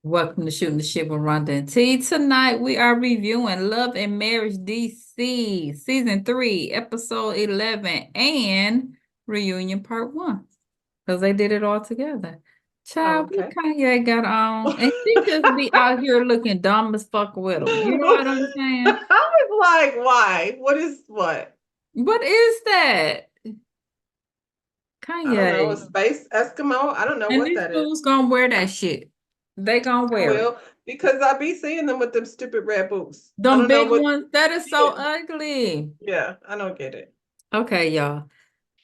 Welcome to Shooting the Shit with Rhonda and T. Tonight we are reviewing Love and Marriage DC Season 3, Episode 11, and Reunion Part 1. Because they did it all together. Oh, Child, what okay. Kanye got on? And she just be out here looking dumb as fuck with him. You know what I'm saying? I was like, why? What is what? What is that? I don't know. A Kanye. space Eskimo? I don't know And what these that is. fools gonna wear that shit. They gonna I wear it. will, because I be seeing them with them stupid red boots. I Them don't know big what. ones, that is so Yeah, ugly. yeah, I don't get it. Okay, y'all.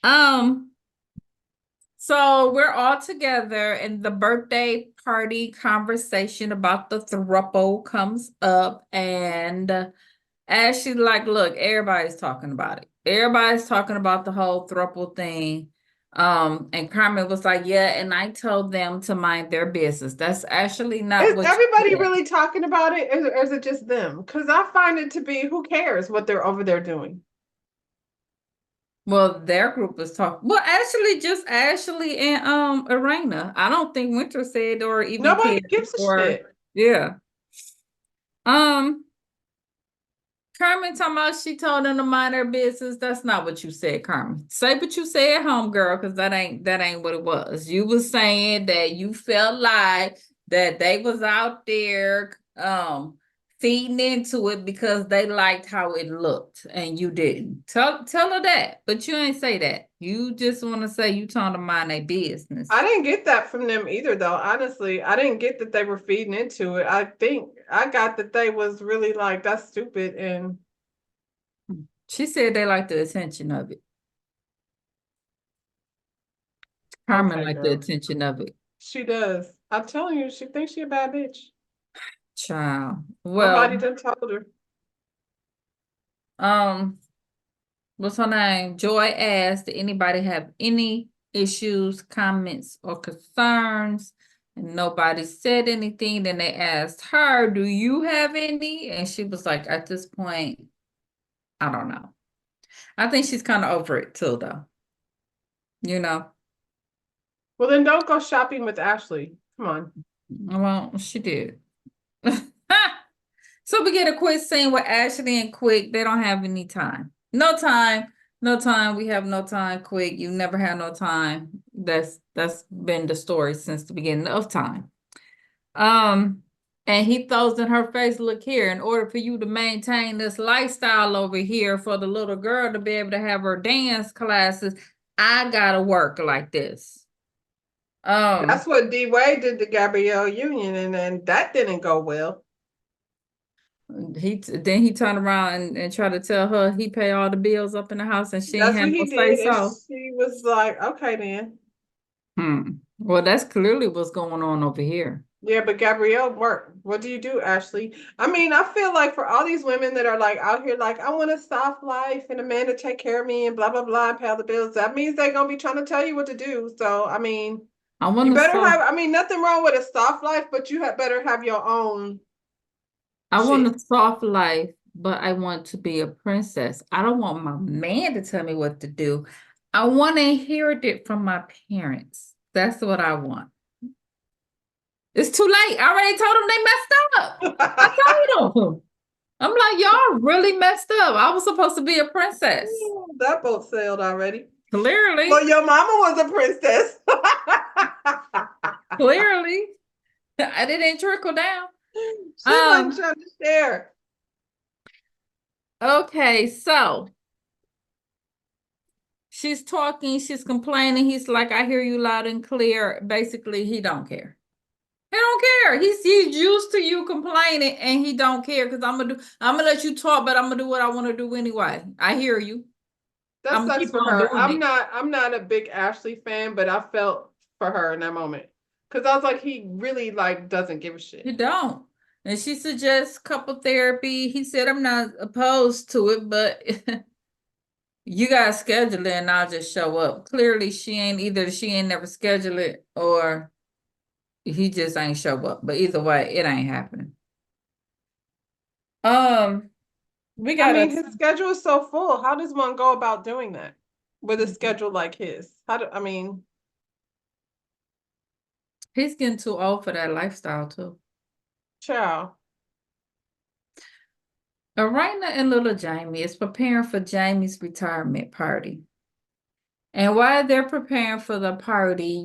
Um, so we're all together and the birthday party conversation about the throuple comes up and Ashley like, look, everybody's talking about it. Everybody's talking about the whole throuple thing. And Carmen was like, yeah, and I told them to mind their business. That's actually not Is what you everybody said. really talking about it, or is it just them? Because I find it to be, who cares what they're over there doing? Well, their group was talking. Well, actually, just Ashley and Arena. I don't think Winter said or even Nobody cared. gives a Or shit. yeah. Um, Carmen talking about she told them to mind their business. That's not what you said, Carmen. Say what you said, home girl, because that ain't what it was. You was saying that you felt like that they was out there feeding into it because they liked how it looked and you didn't. Tell her that, but you ain't say that. You just want to say you told them to mind their I business. didn't get that from them either, though. Honestly, I didn't get that they were feeding into it. I think I got that they was really like, that's stupid. And She said they like the attention of it. Carmen okay, liked the girl, attention of it. she does. I'm telling you, she thinks she a bad bitch. Child. Nobody Well, done told her. um, what's her name? Joy asked, did anybody have any issues, comments, or concerns? And nobody said anything. Then they asked her, do you have any? And she was like, at this point, I don't know. I think she's kind of over it too, though. You know? Well, then don't go shopping with Ashley. Come on. Well, she did. So we get a quick scene with Ashley and Quick. They don't have any time. No time. No time. We have no time, Quick. You never had no time. That's been the story since the beginning of time. Um, and he throws in her face, look here, in order for you to maintain this lifestyle over here for the little girl to be able to have her dance classes, I gotta work like this. Um, That's what D Wade did to Gabrielle Union, and then that didn't go well. then he turned around and tried to tell her he pay all the bills up in the house and she ain't That's what had no he say did, and so. she was like, "Okay, then." Well, that's clearly what's going on over here. Yeah, but Gabrielle worked. What do you do, Ashley? I mean, I feel like for all these women that are like out here, like, I want a soft life and a man to take care of me and blah, blah, blah, and pay all the bills, that means they're going to be trying to tell you what to do. So, I mean, I you want to better soft, have, I mean, nothing wrong with a soft life, but you have better have your own I want a shit. soft life, but I want to be a princess. I don't want my man to tell me what to do. I want to inherit it from my parents. That's what I want. It's too late. I already told them they messed up. I told them. I'm like, y'all really messed up. I was supposed to be a princess. That boat sailed already. Clearly, Well, your mama was a princess. clearly. I didn't trickle down. She wasn't Um, trying to share. okay, so she's talking, she's complaining. He's like, I hear you loud and clear. Basically, he don't care. He don't care. He's used to you complaining and he don't care because I'm gonna let you talk, but I'm gonna do what I want to do anyway. I hear you. That I'm gonna sucks keep for on her. doing it. I'm not a big Ashley fan, but I felt for her in that moment. Cause I was like, he really like doesn't give a You shit. don't. And she suggests couple therapy. He said, I'm not opposed to it, but you gotta schedule it and I'll just show up. Clearly, she ain't never scheduled it or he just ain't show up. But either way, it ain't happening. Um, we I gotta mean, his schedule is so full. How does one go about doing that with a schedule like his? he's getting too old for that lifestyle too. Ciao. Arena and little Jamie is preparing for Jamie's retirement party. And while they're preparing for the party,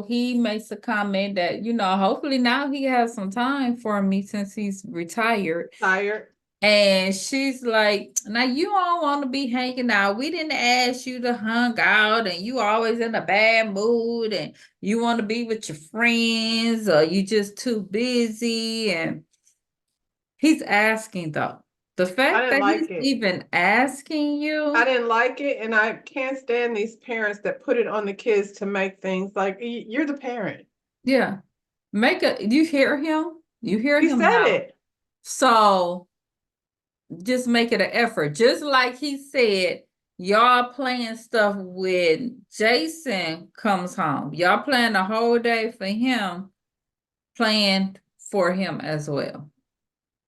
he makes a comment that, hopefully now he has some time for me since he's retired. Tired. And she's like, now you don't want to be hanging out. We didn't ask you to hang out, and you always in a bad mood, and you want to be with your friends, or you just too busy. And he's asking though. The I fact didn't that he's like it. even asking I you, didn't like it, and I can't stand these parents that put it on the kids to make things like you're the parent. yeah. You hear him? You hear He him said now. it. So just make it an effort. Just like he said, y'all playing stuff when Jason comes home. Y'all playing the whole day for him, playing for him as well.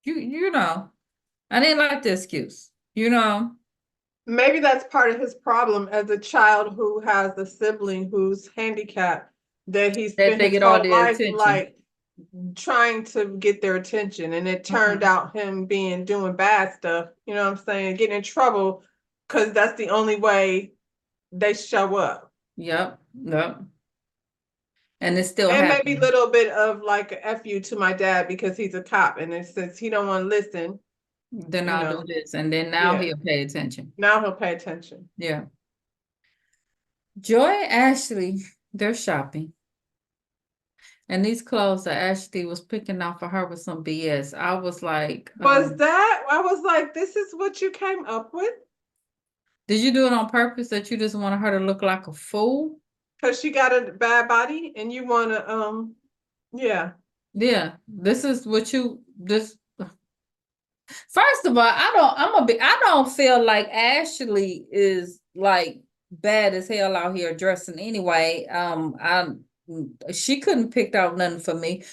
I didn't like the excuse. Maybe that's part of his problem as a child who has a sibling who's handicapped, that he That spent they his get all whole the life attention. like trying to get their attention, and it turned Mhm. out him being doing bad stuff, you know what I'm saying, getting in trouble because that's the only way they show up. Yep. Yep. And it's still And maybe a happening. little bit of like a F you to my dad because he's a cop, and it since he don't want to listen, Then you I'll do know, this. And then now yeah, he'll pay attention. now he'll pay attention. Yeah. Joy and Ashley, they're shopping. And these clothes that Ashley was picking out for her was some BS. I was like, Was that, I was like, this is what you came up with? did you do it on purpose that you just wanted her to look like a fool? Because she got a bad body and you want to, yeah. Yeah, this is what you this first of all, I don't feel like Ashley is like bad as hell out here dressing anyway. She couldn't pick out nothing for me.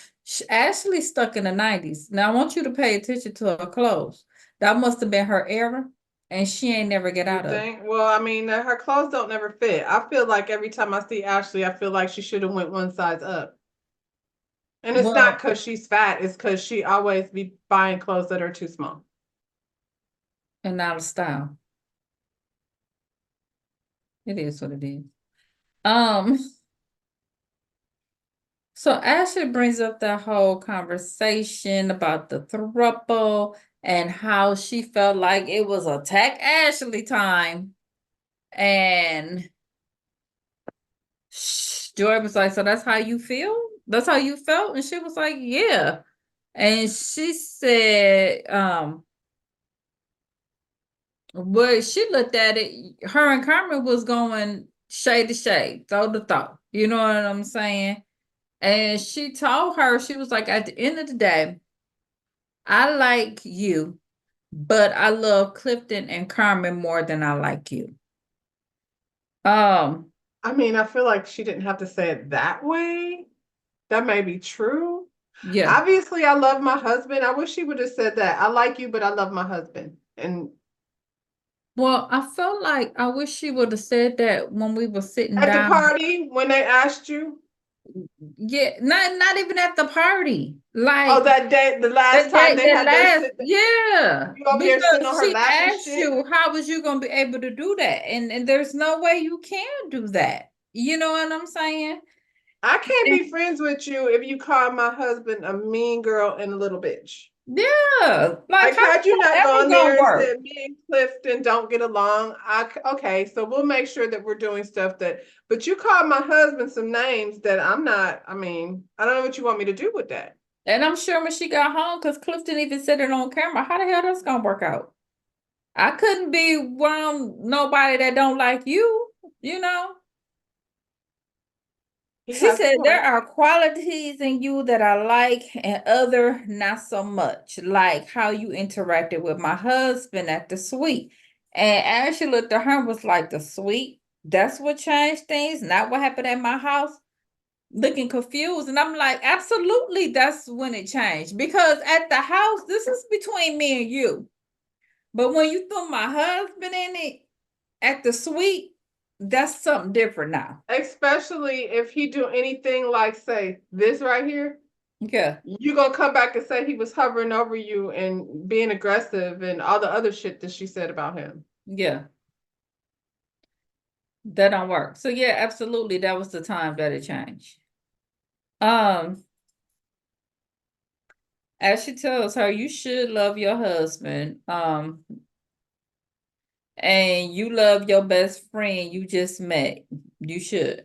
Ashley stuck in the 90s. Now I want you to pay attention to her clothes. That must have been her era, and she ain't never get You out of it. think? Well, I mean, her clothes don't never fit. I feel like every time I see Ashley, I feel like she should have went one size up. And it's not Well, because she's fat, it's because she always be buying clothes that are too small. and out of style. It is what it is. Um, so Ashley brings up that whole conversation about the throuple and how she felt like it was attack Ashley time. And Joy was like, so that's how you feel? That's how you felt? And she was like, yeah. And she said, well, she looked at it, her and Carmen was going shade to shade, throw to throw. You know what I'm saying? And she told her, she was like, at the end of the day, I like you, but I love Clifton and Carmen more than I like you. Um, I mean, I feel like she didn't have to say it that way. That may be true. yeah. Obviously, I love my husband. I wish she would have said that. I like you, but I love my husband. And Well, I felt like I wish she would have said that when we were sitting at the down. party, when they asked you, Yeah, not even at the party. oh, Like that day, the last that time day, they that had their last, sit, yeah. you over there sitting Because on her she lap and asked shit. you, how was you gonna be able to do that? And there's no way you can do that. You know what I'm saying? I can't And be friends with you if you call my husband a mean girl and a little bitch. yeah, like Like, how had you is not that ever gone gonna there and work? said, me and Clifton don't get along, okay, so we'll make sure that we're doing stuff that, but you called my husband some names that I'm not, I mean, I don't know what you want me to do with that. And I'm sure when she got home, because Clifton even said it on camera, how the hell that's gonna work out? I couldn't be around nobody that don't like you, you know? He She has a said there point. are qualities in you that I like and other not so much, like how you interacted with my husband at the suite. And Ashley looked at her and was like, the suite, that's what changed things, not what happened at my house. Looking confused. And I'm like, absolutely, that's when it changed. Because at the house, this is between me and you. But when you threw my husband in it at the suite, that's something different now. Especially if he do anything like say this right here. Yeah, You gonna come back and say he was hovering over you and being aggressive and all the other shit that she said about him. yeah, that don't work. So yeah, absolutely, that was the time that it changed. Um, as she tells her, you should love your husband. And you love your best friend you just met. You should.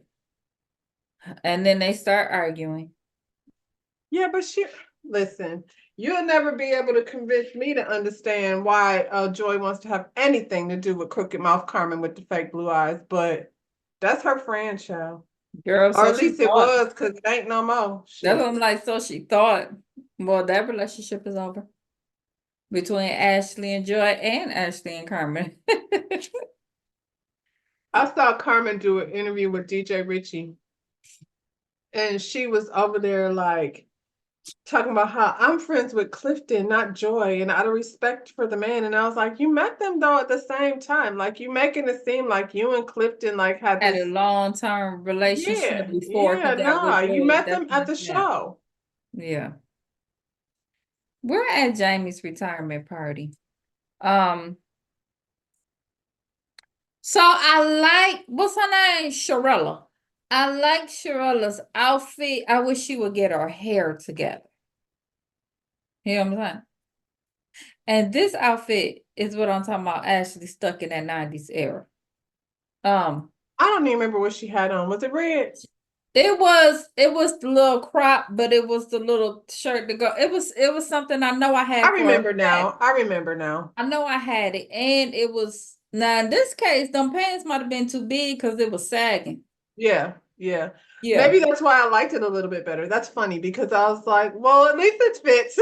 And then they start arguing. Yeah, but listen, you'll never be able to convince me to understand why Joy wants to have anything to do with Crooked Mouth Carmen with the fake blue eyes, but that's her friend, child. Girl, Or so at she least it thought. was, because it ain't no more. That's what Shit. I'm like, so she thought. Well, that relationship is over between Ashley and Joy and Ashley and Carmen. I saw Carmen do an interview with DJ Richie, and she was over there like talking about how I'm friends with Clifton, not Joy, and out of respect for the man. And I was like, you met them though at the same time. Like you making it seem like you and Clifton like had Had a this. long-term relationship Yeah, before he yeah, got nah. with You Joy. met That's them at the yeah. show. Yeah. We're at Jamie's retirement party. Um, so I like what's her name? Sharella. I like Sharella's outfit. I wish she would get her hair together. You know what I'm saying? And this outfit is what I'm talking about, actually stuck in that 90s era. Um, I don't even remember what she had on. Was it red? it was the little crop, but it was the little shirt to go. It was something I know I I had for a remember fact. now. I remember now. I know I had it, and it was now in this case, them pants might have been too big because it was sagging. Yeah, yeah. Yeah. Maybe that's why I liked it a little bit better. That's funny because I was like, well, at least it fits.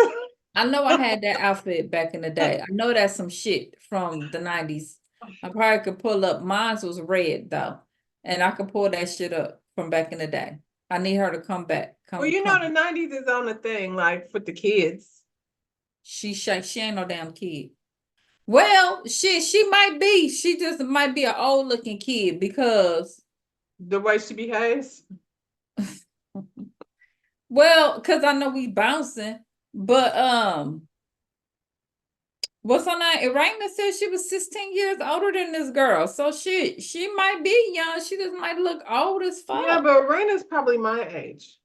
I know I had that outfit back in the day. I know that's some shit from the 90s. I probably could pull up. Mine was red though. And I could pull that shit up from back in the day. I need her to come back. Well, Come, you know, the come. 90s is on the thing, like with the kids, She ain't no damn kid. Well, she might be. She just might be an old looking kid because the way she behaves. well, because I know we bouncing, but what's her name? Irina said she was 16 years older than this girl. So she might be young. She just might look old as Yeah, fuck. but Raina's probably my age.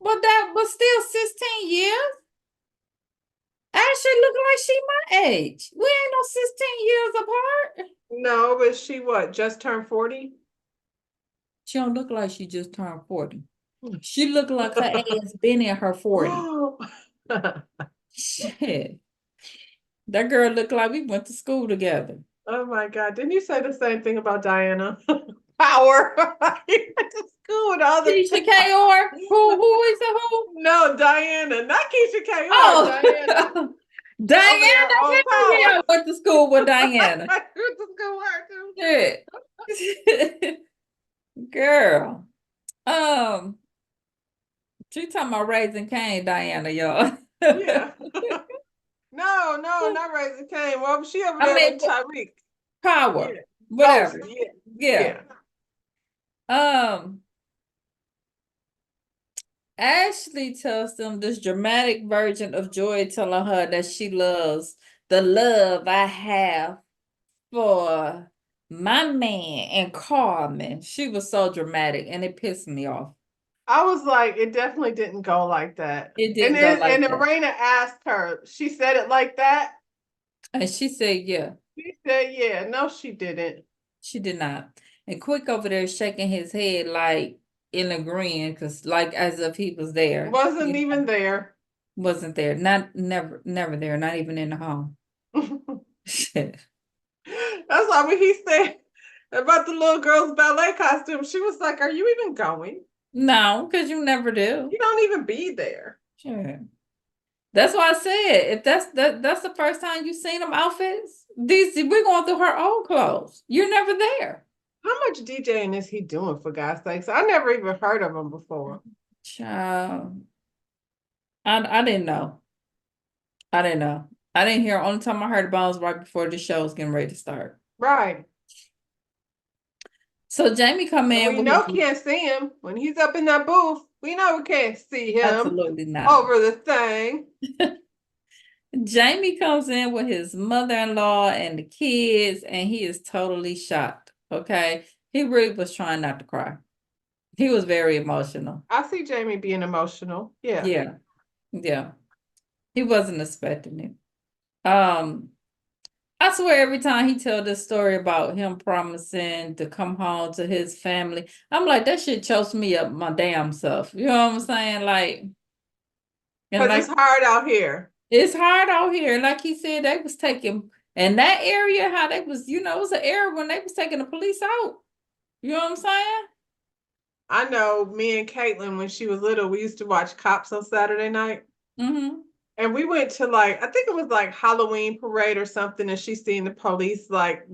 But that was still 16 years. Ashley look like she my age. We ain't no 16 years apart. No, but she what, just turned 40? She don't look like she just turned 40. She look like her ass been in her 40. Oh. Shit. That girl look like we went to school together. Oh my God. Didn't you say the same thing about Diana? Power. You went to school with all the Keisha Kayor? Who is the who? No, Diana, not Keisha K.R. Oh, Diana over Diana. there on Hell yeah, I Power. went to school with Diana. I went to school with her too. Shit. Girl. Um, she talking about raising Cain, Diana, y'all. Yeah. No, no, not Raising Cane. Well, she over I there mean, with Tyreek. power, Yeah. Ghost. whatever. Yeah. Yeah. Yeah. Um, Ashley tells them this dramatic version of Joy telling her that she loves the love I have for my man and Carmen. She was so dramatic and it pissed me off. I was like, it definitely didn't go like that. It And didn't go then like and that. Arena asked her, she said it like that. And she said, yeah, She said, yeah. No, she didn't. she did not. And Quick over there shaking his head like in agreeing, because like as if he was there. Wasn't even there. Wasn't there. Not never there, not even in the home. Shit. That's why when he said about the little girl's ballet costume, she was like, are you even going? No, because you never do. You don't even be there. Sure. That's why I said if that's the first time you've seen them outfits, these we're going through her old clothes. You're never there. How much DJing is he doing, for God's sakes? I never even heard of him before. Child. I didn't know. I didn't know. I didn't hear. Only time I heard about was right before the show was getting ready to start. Right. So Jamie come And in we with know his can't see him when he's up in that booth. We know we can't see him absolutely not. over the thing. Jamie comes in with his mother-in-law and the kids, and he is totally shocked. Okay. He really was trying not to cry. He was very emotional. I see Jamie being emotional. Yeah. Yeah. Yeah. He wasn't expecting it. I swear every time he tell this story about him promising to come home to his family, I'm like, that shit chokes me up my damn self. You know what I'm saying? Like, and Because it's like hard out here. it's hard out here. Like he said, they was taking in that area, how they was, it was an era when they was taking the police out. You know what I'm saying? I know me and Caitlin, when she was little, we used to watch Cops on Saturday night. Mm-hmm. And we went to like, I think it was like Halloween parade or something, and she seen the police like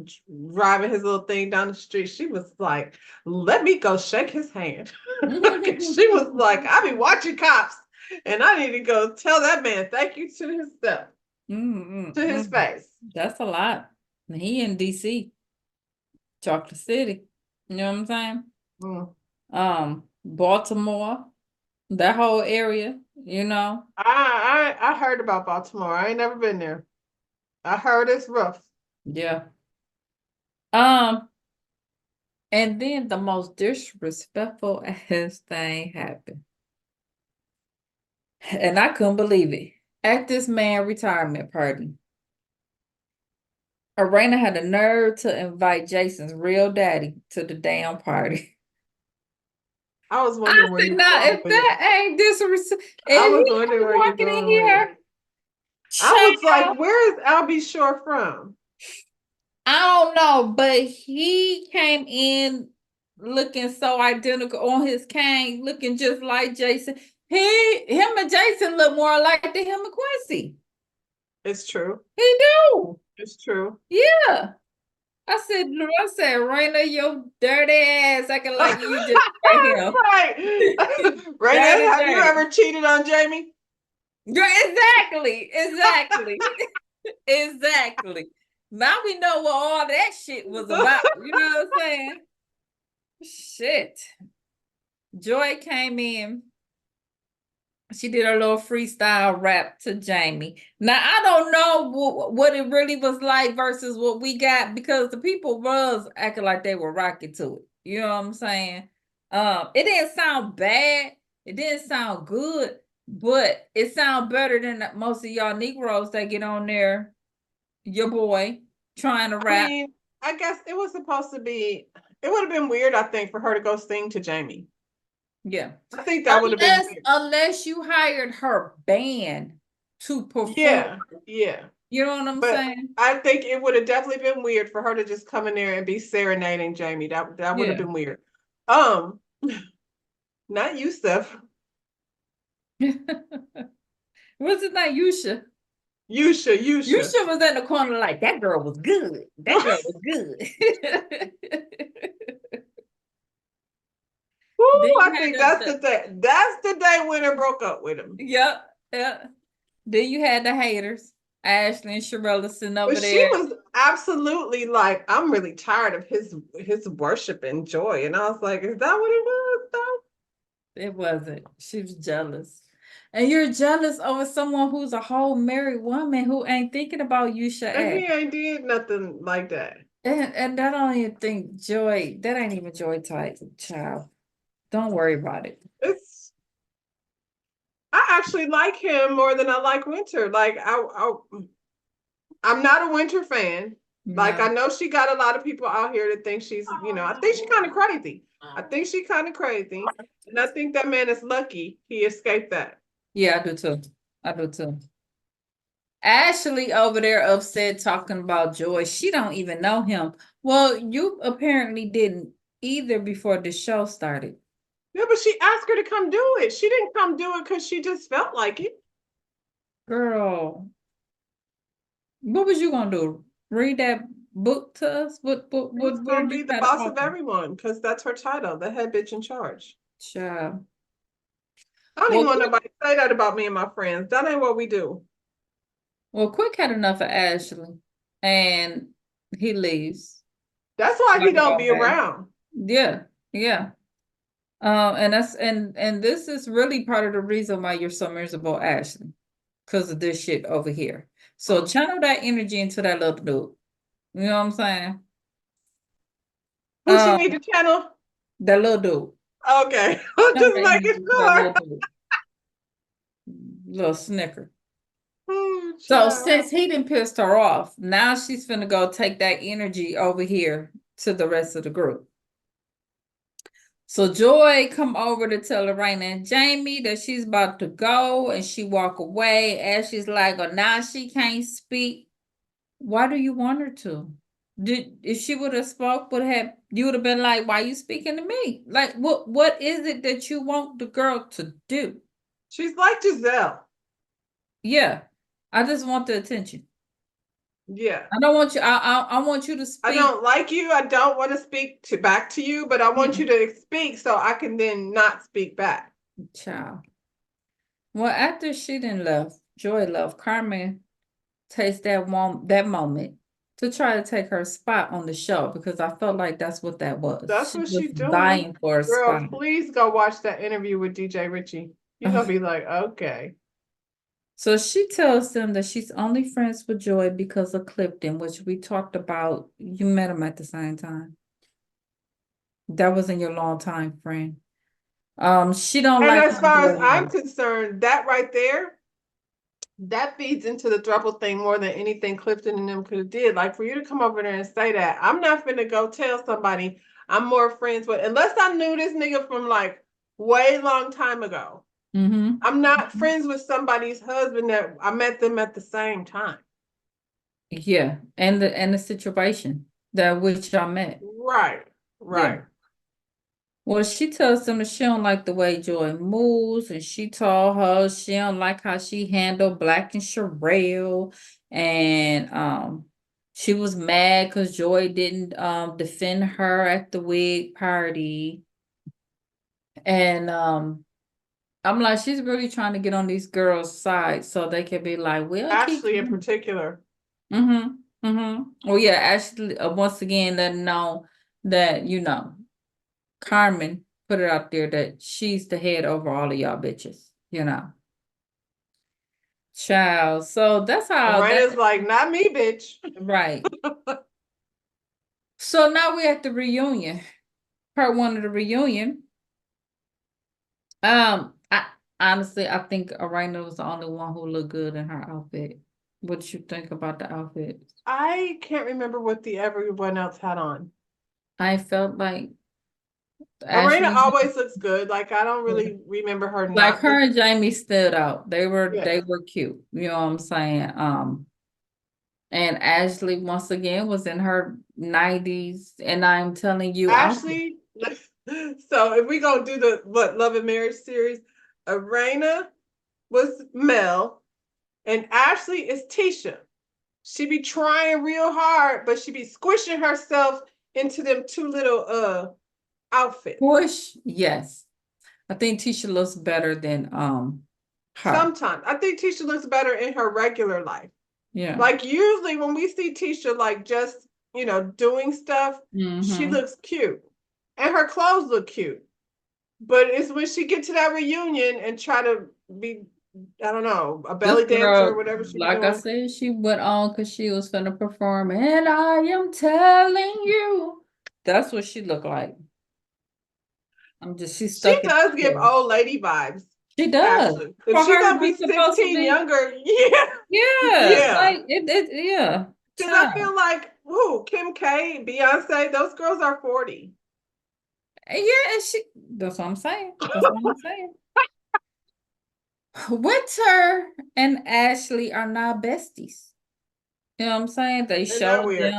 driving his little thing down the street. She was like, let me go shake his hand. She was like, I be watching Cops, and I need to go tell that man thank you to his stuff, to his Mm-hmm. face. That's a lot. He in DC, Chocolate City. You know what I'm saying? Mm. Baltimore, that whole area. I heard about Baltimore. I ain't never been there. I heard it's rough. Yeah. Um, and then the most disrespectful ass thing happened. And I couldn't believe it. At this man retirement party, Arena had the nerve to invite Jason's real daddy to the damn party. I was I wondering where said, you now, were going if with it. that ain't disrespect, I and was he wondering comes where you're walking in going with it. here, I was like, child, where is Albie Shore from? I don't know, but he came in looking so identical on his cane, looking just like Jason. Him and Jason look more alike than him and Quincy. It's true. He do. It's true. Yeah. I said, Raina, your dirty ass acting like you just met him. Right. Raina, Dirty, have you dirty. ever cheated on Jamie? Exactly. Exactly. Exactly. Now we know what all that shit was about. You know what I'm saying? Shit. Joy came in. She did a little freestyle rap to Jamie. Now I don't know what it really was like versus what we got, because the people was acting like they were rocking to it. You know what I'm saying? It didn't sound bad. It didn't sound good, but it sounded better than most of y'all Negroes that get on there. Your boy trying to I rap. mean, I guess it was supposed to be, it would have been weird, I think, for her to go sing to Jamie. Yeah. I think that would have been weird. Unless you hired her band to perform. Yeah, yeah. You know what I'm But saying? I think it would have definitely been weird for her to just come in there and be serenading Jamie. That would have Yeah. been weird. Um, not you, Steph. What's his name? Yusha. Yusha. Yusha was in the corner like, that girl was good. That girl was good. Woo, Then you I had think that's the day. That's the day Winter broke up with him. yep, yep. Then you had the haters. Ashley and Sharella sitting But over she there. was absolutely like, I'm really tired of his worship and joy. And I was like, is that what it was though? It wasn't. She was jealous. And you're jealous over someone who's a whole married woman who ain't thinking about Yusha And ass. he ain't did nothing like that. And I don't even think Joy, that ain't even Joy type, child. Don't worry about it. It's I actually like him more than I like Winter. Like I'm not a Winter fan. Like I No. know she got a lot of people out here that think she's, I think she's kind of crazy. I think she's kind of crazy. And I think that man is lucky he escaped that. Yeah, I do too. I do too. Ashley over there upset talking about Joy. She don't even know him. Well, you apparently didn't either before the show started. Yeah, but she asked her to come do it. She didn't come do it because she just felt like it. Girl, what was you gonna do? Read that book to us? She was What gonna did you be the try to boss of offer? everyone because that's her title, the head bitch in charge. Child. I don't even Well, want nobody to say that about me and my friends. That ain't what we do. Quick had enough of Ashley, and he leaves. That's why he Like don't about be that. around. Yeah, yeah. And this is really part of the reason why you're so miserable, Ashley, because of this shit over here. So Mm. channel that energy into that little dude. You know what I'm saying? Who she need Um, to channel? that little dude. Okay, I'm Channel just that energy making into that sure. little dude. Little snicker. Oh, So child. since he done pissed her off, now she's finna go take that energy over here to the rest of the group. So Joy come over to tell Lorraine and Jamie that she's about to go, and she walk away. Ashley's like, oh, now she can't speak. Why do you want her to? If she would have spoke, you would have been like, why are you speaking to me? Like, what is it that you want the girl to do? She's like Giselle. Yeah, I just want the attention. Yeah. I don't want you. I want you to I speak. don't like you. I don't want to speak to back to you, but I want Yeah, you to speak so I can then not speak back. child. Well, after she done left, Joy left. Carmen takes that moment to try to take her spot on the show because I felt like that's what that was. That's She what was she's doing. dying for a Girl, spot. please go watch that interview with DJ Richie. You're gonna be like, okay. So she tells them that she's only friends with Joy because of Clifton, which we talked about. You met him at the same time. That wasn't your long time friend. She don't And like as how far as Joy I'm left. concerned, that right there, that feeds into the throuple thing more than anything Clifton and them could have did. Like for you to come over there and say that, I'm not finna go tell somebody I'm more friends with, unless I knew this nigga from like way long time ago. I'm not Mm-hmm. friends with somebody's husband that I met them at the same time. Yeah, and the situation that which I met. Right, Yeah. right. Well, she tells them that she don't like the way Joy moves, and she told her she don't like how she handled Black and Sherelle, and she was mad because Joy didn't defend her at the wig party, and I'm like, she's really trying to get on these girls' side so they can be like, we'll keep. Ashley in particular. Mm-hmm. Mm-hmm. Oh yeah, actually, once again, let know that Carmen put it out there that she's the head over all of y'all bitches, Child. So that's how Raina's like, not me, bitch. right. So now we're at the reunion, part one of the reunion. I honestly I think Arena was the only one who looked good in her outfit. What did you think about the outfit? I can't remember what the everyone else had on. I felt like Arena Ashley, always looks good. Like I don't really remember her like not her look. and Jamie stood out. They were Yes. they were cute. You know what I'm saying? And Ashley once again was in her 90s, and I'm telling you, Ashley. So if we gonna do the Love and Marriage series, Arena was Mel and Ashley is Tisha. She be trying real hard, but she be squishing herself into them two little outfits. push, yes. I think Tisha looks better than her. Sometimes I think Tisha looks better in her regular life. Yeah. Like usually when we see Tisha like just, doing stuff, she Mm-hmm. looks cute. And her clothes look cute. But it's when she get to that reunion and try to be, I don't know, a This belly dancer or girl, whatever she be like I doing. said, she went on because she was gonna perform, and I am telling you, that's what she looked like. She's She stuck in does her give head. old lady vibes, She does. Ashley. If For she her to gonna be be supposed to 16 be, younger, yeah, yeah, yeah. like yeah, Because I child. feel like, Kim K, Beyonce, those girls are 40. Yeah, and that's what I'm saying. That's what I'm saying. Winter and Ashley are now besties. You know what I'm saying? Isn't that weird?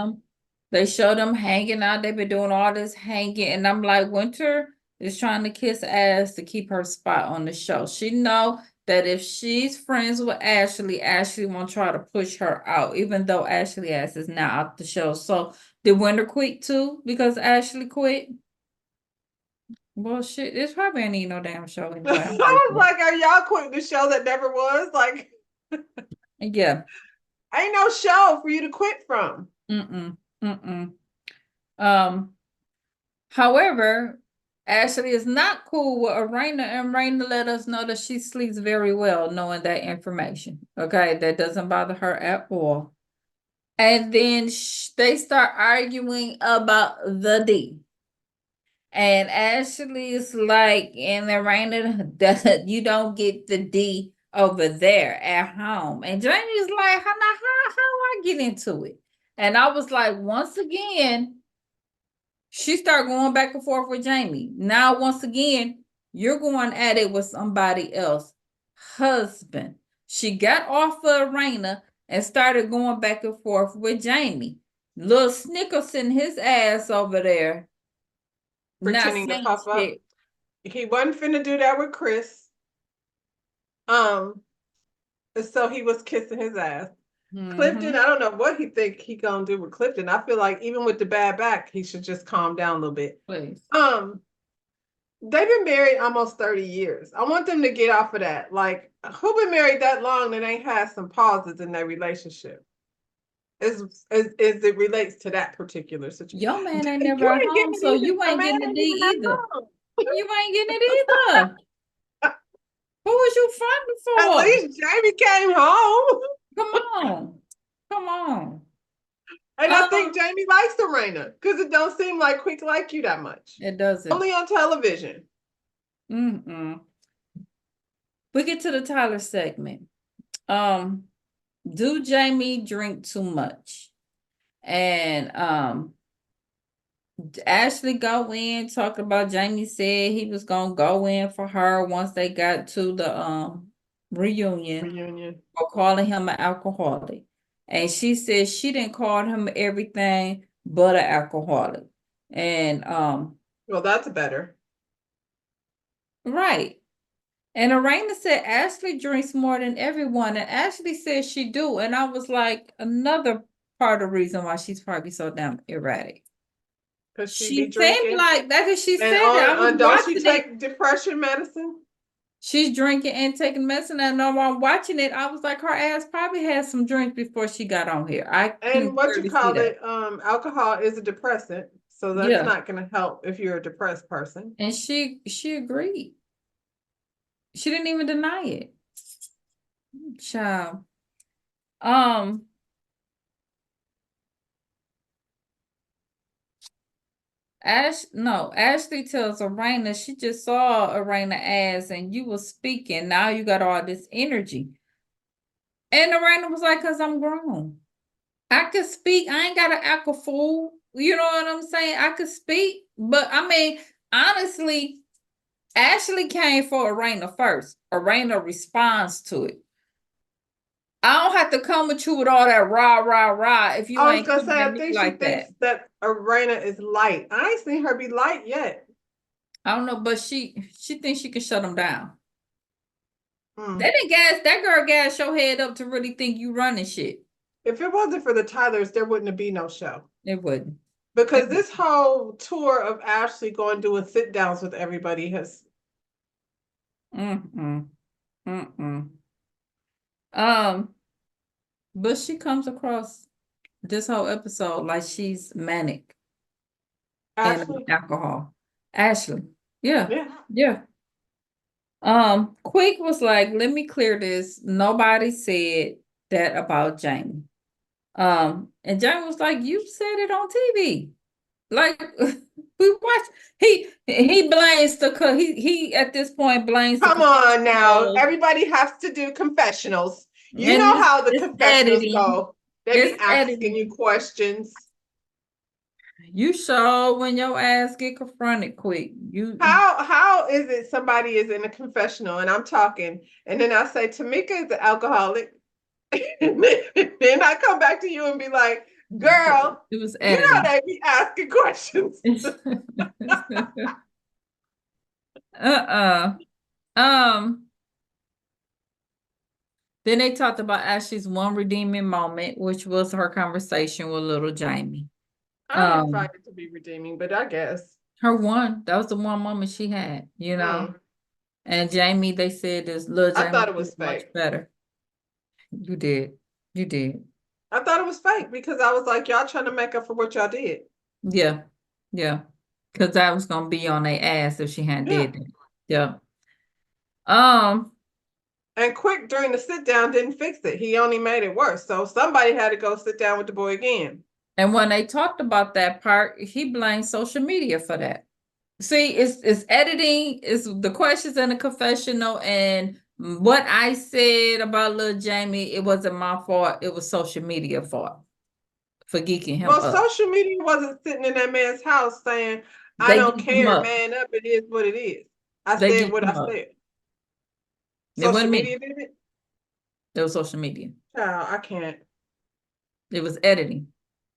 They showed them hanging out. They've been doing all this hanging. And I'm like, Winter is trying to kiss ass to keep her spot on the show. She know that if she's friends with Ashley, Ashley won't try to push her out, even though Ashley ass is now out the show. So did Winter quit too because Ashley quit? Well, shit, it's probably ain't even no damn show I anyway. was like, are y'all quitting the show that never was? Like, Yeah. ain't no show for you to quit from. Mm-mm. Mm-mm. Um, However, Ashley is not cool with Arena, and Raina let us know that she sleeps very well knowing that information. Okay, that doesn't bother her at all. And then they start arguing about the D. And Ashley is like, and Raina, that you don't get the D over there at home. And Jamie's like, how I get into it? And I was like, once again, she started going back and forth with Jamie. Now, once again, you're going at it with somebody else. Husband. She got off of Raina and started going back and forth with Jamie. Little Snickerson his ass over there. Not Pretending to saying puff up. shit. He wasn't finna do that with Chris. So he was kissing his ass. Clifton, I don't know what he think he gonna do with Clifton. I feel like even with the bad back, he should just calm down a little bit. Please. They've been married almost 30 years. I want them to get off of that. Like, who been married that long that ain't had some pauses in their relationship? As it relates to that particular situation. Your man ain't You never at ain't home, getting so it either. you Your ain't man getting the ain't D even at either. home. You ain't getting it either. Who was you At fronting for? least Jamie came home. Come on. Come on. And I think Jamie likes Serena because it don't seem like Quick like you that much. It doesn't. Only on television. We get to the Tyler segment. Do Jamie drink too much? And Ashley go in talking about Jamie said he was gonna go in for her once they got to the reunion for calling him an alcoholic. And she said she didn't call him everything but an alcoholic. And well, that's better. Right. And Arena said Ashley drinks more than everyone. And Ashley said she do. And I was like, another part of the reason why she's probably so damn erratic. Because she be She seemed drinking. like that's what she And said. That I was don't she watching take it. depression medicine? She's drinking and taking medicine. And while I'm watching it, I was like, her ass probably had some drinks before she got on here. I can And what you clearly see call that. it, alcohol is a depressant. So that's Yeah. not going to help if you're a depressed person. And she agreed. She didn't even deny it. Child. Ashley tells Arena she just saw Arena ass and you was speaking. Now you got all this energy. And Arena was like, cause I'm grown. I could speak. I ain't got an alcohol fool. You know what I'm saying? I could speak. But I mean, honestly, Ashley came for Arena first. Arena responds to it. I don't have to come with you with all that rah if you I was ain't going to coming say, at I me think she like thinks that. that Arena is light. I ain't seen her be light yet. I don't know, but she thinks she can shut him down. They didn't that girl gas your head up to really think you running shit. If it wasn't for the Tylers, there wouldn't be no show. It wouldn't. Because this whole tour of Ashley going doing sit downs with everybody has. But she comes across this whole episode like she's manic. Ashley? And alcohol. Ashley. Yeah. Yeah. Quick was like, let me clear this. Nobody said that about Jamie. And Jamie was like, you said it on TV. Like we watched. He blames he at this point blames Come on now. Everybody has to do confessionals. You and know how the it's confessionals editing. go. They be It's asking editing. you questions. You sure when your ass get confronted quick. How is it somebody is in a confessional and I'm talking and then I say Tamika is an alcoholic and then I come back to you and be like, girl, it was you know editing. they be asking questions. Then they talked about Ashley's one redeeming moment, which was her conversation with little Jamie. I didn't find it to be redeeming, but I guess. That was the one moment she had, you know. And Jamie, they said this little Jamie I thought it was much fake. better. You did. I thought it was fake because I was like, y'all trying to make up for what y'all did. Yeah. Because I was gonna be on their ass if she hadn't Yeah. did that. Yeah. Um, And Quick during the sit down didn't fix it. He only made it worse. So somebody had to go sit down with the boy again. and when they talked about that part, he blamed social media for that. See, it's editing, it's the questions in the confessional, and what I said about little Jamie, it wasn't my fault. It was social media fault for geeking him Well, up. social media wasn't sitting in that man's house saying, I They don't geeked him care, up. man up, it is what it is. I They said geeked what him I up. said. It Social wasn't me. media did it? It was social media. Child, I can't. It was editing.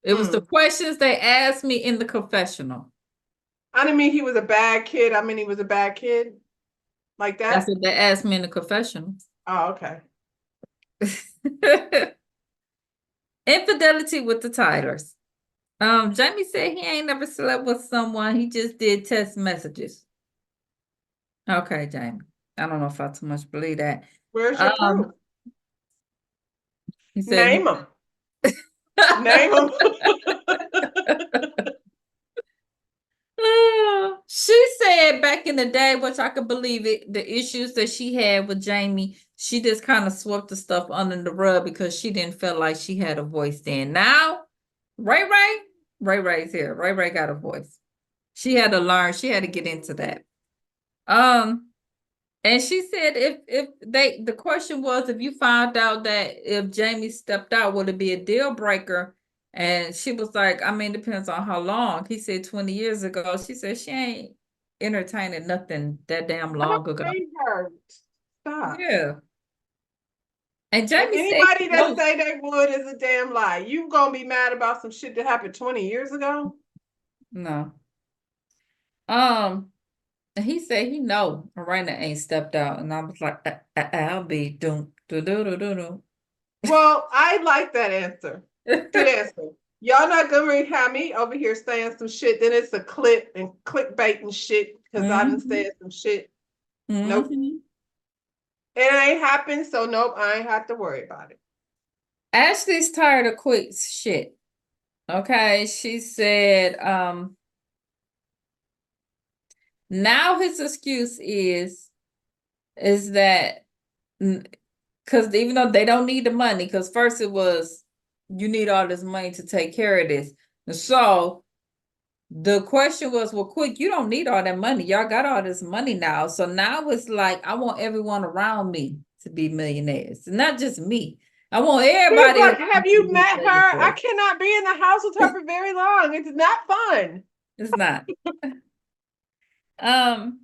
It was the Mm. questions they asked me in the confessional. I didn't mean he was a bad kid. I mean he was a bad kid. Like That's that? what they asked me in the confessional. Oh, okay. Infidelity with the Tylers. Jamie said he ain't never slept with someone. He just did text messages. Okay, Jamie. I don't know if I too much believe that. Where's your proof? Um, he said Name he them. Name them. She said back in the day, which I could believe it, the issues that she had with Jamie, she just kind of swept the stuff under the rug because she didn't feel like she had a voice then. Now, Ray Ray's here. Ray got a voice. She had to learn, she had to get into that. Um, and she said if they the question was if you found out that if Jamie stepped out, would it be a deal breaker? And she was like, I mean, depends on how long. He said 20 years ago. She said she ain't entertaining nothing that damn I long don't ago. blame her. Stop. Yeah. And And Jamie said, anybody that no, say they would is a damn lie. You gonna be mad about some shit that happened 20 years ago? no. And he said he know Miranda ain't stepped out. And I was like, I'll be doom do do do do Well, I like that answer. Good do. answer. Y'all not gonna have me over here saying some shit, then it's a clip and clickbait and shit because I done Hmm. said some shit. Nope. Hmm. It ain't happened, so nope, I ain't have to worry about it. Ashley's tired of quick shit. Okay, she said, now his excuse is that because even though they don't need the money, because first it was you need all this money to take care of this. And so the question was, well, quick, you don't need all that money. Y'all got all this money now. So now it's like I want everyone around me to be millionaires. Not just me. I want He's everybody like, around have me to you be met her? I millionaires. cannot be in the house with her for very long. It's not fun. It's not. Um,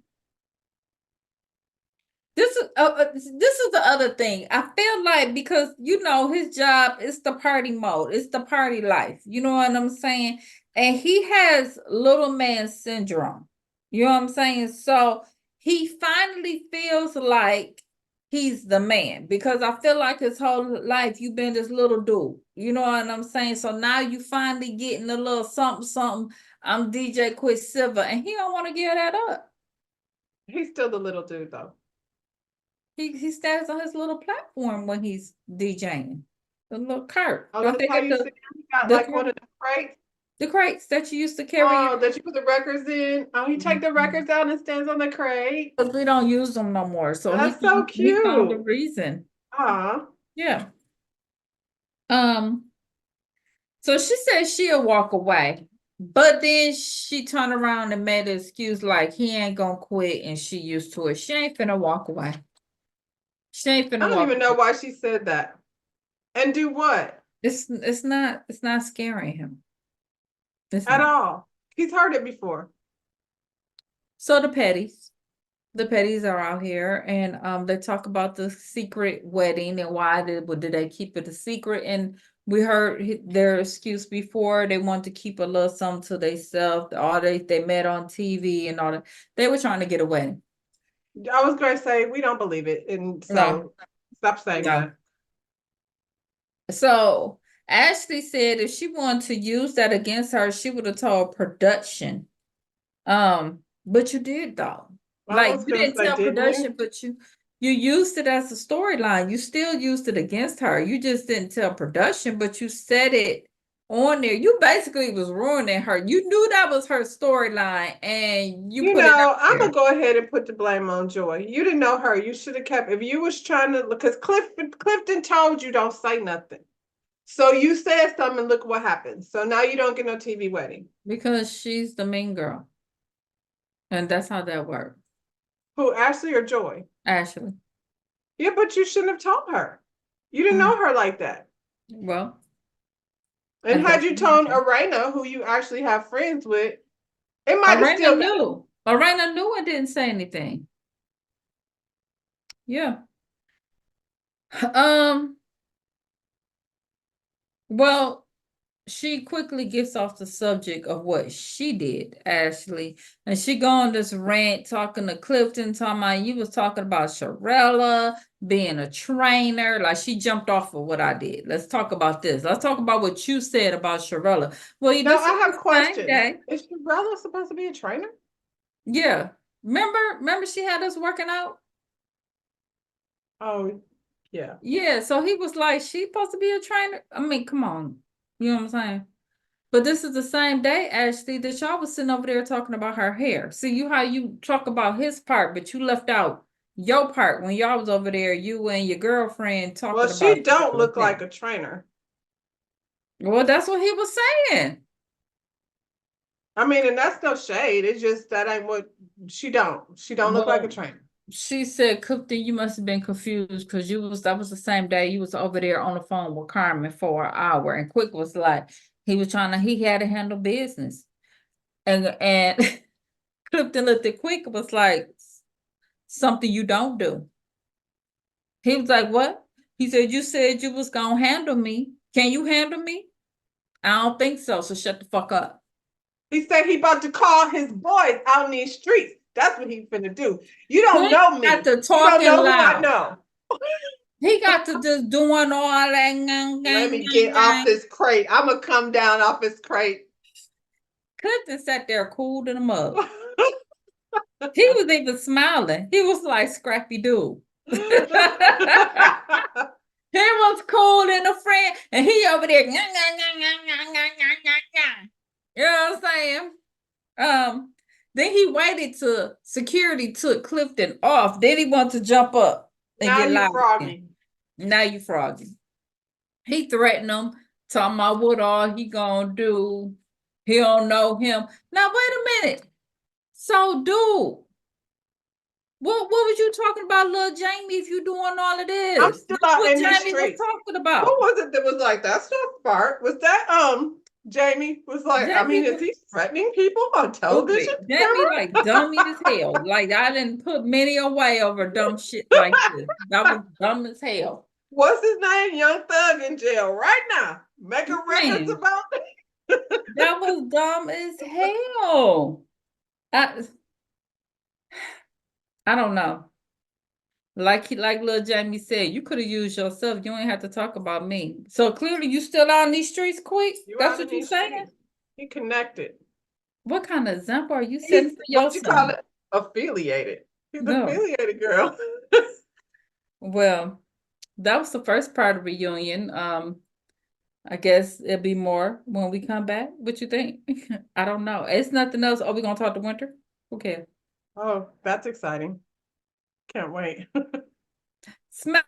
this is the other thing. I feel like because his job is the party mode, it's the party life. You know what I'm saying? And he has little man syndrome. You know what I'm saying? So he finally feels like he's the man because I feel like his whole life you've been this little dude. You know what I'm saying? So now you finally getting a little something, something. I'm DJ Quicksilver, and he don't want to give that up. He's still the little dude though. He stands on his little platform when he's DJing. The little cart. Oh, Don't that's they how got you see the him. He got the like cart- one of the crates. the crates that you used to carry in? Oh, that you put the records in. Oh, he take the records out and stands on the crate. Because we don't use them no more. So That's so he found a cute. reason. Ah, Yeah. Um, so she said she'll walk away. But then she turned around and made an excuse like he ain't gonna quit and she used to it. She ain't finna walk away. She ain't I finna don't walk even know away. why she said that. And do what It's not scaring him. It's at not. all. He's heard it before. So the petties are out here and they talk about the secret wedding and why did they keep it a secret, and we heard their excuse before. They want to keep a little something to themselves. All they met on TV and all that. They were trying to get a wedding. I was going to say we don't believe it, and No, so stop saying no. that. So Ashley said if she wanted to use that against her, she would have told production. But you did though. I Like was you going to didn't say, tell didn't production, you? but you used it as a storyline. You still used it against her. You just didn't tell production, but you said it on there. You basically was ruining her. You knew that was her storyline and you You put it out know, I'm gonna there go ahead and put the blame on Joy. You didn't know her. You should have kept. If you was trying to, because Clifton told you don't say nothing. So you said something. And look what happened. So now you don't get no TV wedding. because she's the mean girl. And that's how that worked. Who, Ashley or Joy? Ashley. Yeah, but you shouldn't have told her. You didn't know her like that. Well, And and had that's you what told happened. Arena, who you actually have friends with, it might have Arena still got. knew. Arena knew and didn't say anything. Yeah. Um, well, she quickly gets off the subject of what she did, Ashley. And she go on this rant talking to Clifton, talking about you was talking about Sharella being a trainer. Like she jumped off of what I did. Let's talk about this. Let's talk about what you said about Sharella. Well, Now this I was have the same questions. day. Is Sharella supposed to be a trainer? Yeah. Remember she had us working out? Oh, yeah. Yeah, so he was like, she supposed to be a trainer. I mean, come on. You know what I'm saying? But this is the same day, Ashley, that y'all was sitting over there talking about her hair. See, you how you talk about his part, but you left out your part when y'all was over there, you and your girlfriend Well, talking about she don't Sharella's look hair. like a trainer. Well, that's what he was saying. I mean, and that's no shade. It's just that ain't what she don't. She don't look like a Well, trainer. she said, Clifton, you must have been confused because that was the same day you was over there on the phone with Carmen for an hour. And Quick was like, he had to handle business. And Clifton looked at Quick was like, something you don't do. He was like, what? He said, you said you was gonna handle me. Can you handle me? I don't think so. So shut the fuck up. He said he about to call his boys out in these streets. That's what he finna do. You don't Quick know got me. to You don't talking know who I loud. know. He got to just doing all that. Gang, Let gang, me gang, get off gang. this crate. I'm gonna come down off this crate. Clifton sat there cool in a mug. He was even smiling. He was like Scrappy Doo. He was cool in a friend, and he over there. You know what I'm saying? Then he waited till security took Clifton off. Then he wanted to jump up and Now get you loud again. froggy. Now you froggy. He threatened him, talking about what all he gonna do. He don't know him. Now wait a minute. So, dude, what was you talking about, little Jamie? If you doing all of I'm this, still that's out what in these Jamie was streets. talking Who about. was it that was like, that's not Spark? Was that Jamie was like, I mean, Jamie is was he threatening people on television stupid. Jamie like camera? dummy as hell. Like I didn't put many away over dumb shit like this. That was dumb as hell. What's his name? Young Thug in jail right now. Making records Man, about it. that was dumb as hell. I I don't know. Like little Jamie said, you could have used yourself. You ain't have to talk about me. So clearly you still out in these streets quick. You That's out in what you these saying? streets. He connected. What kind of example are you setting He's for your what you call son? it, affiliated. He's No. affiliated, girl. Well, that was the first part of reunion. I guess it'll be more when we come back. What you think? I don't know. It's nothing else. Are we gonna talk to Winter? Who cares? Oh, that's exciting. Can't wait. Smack.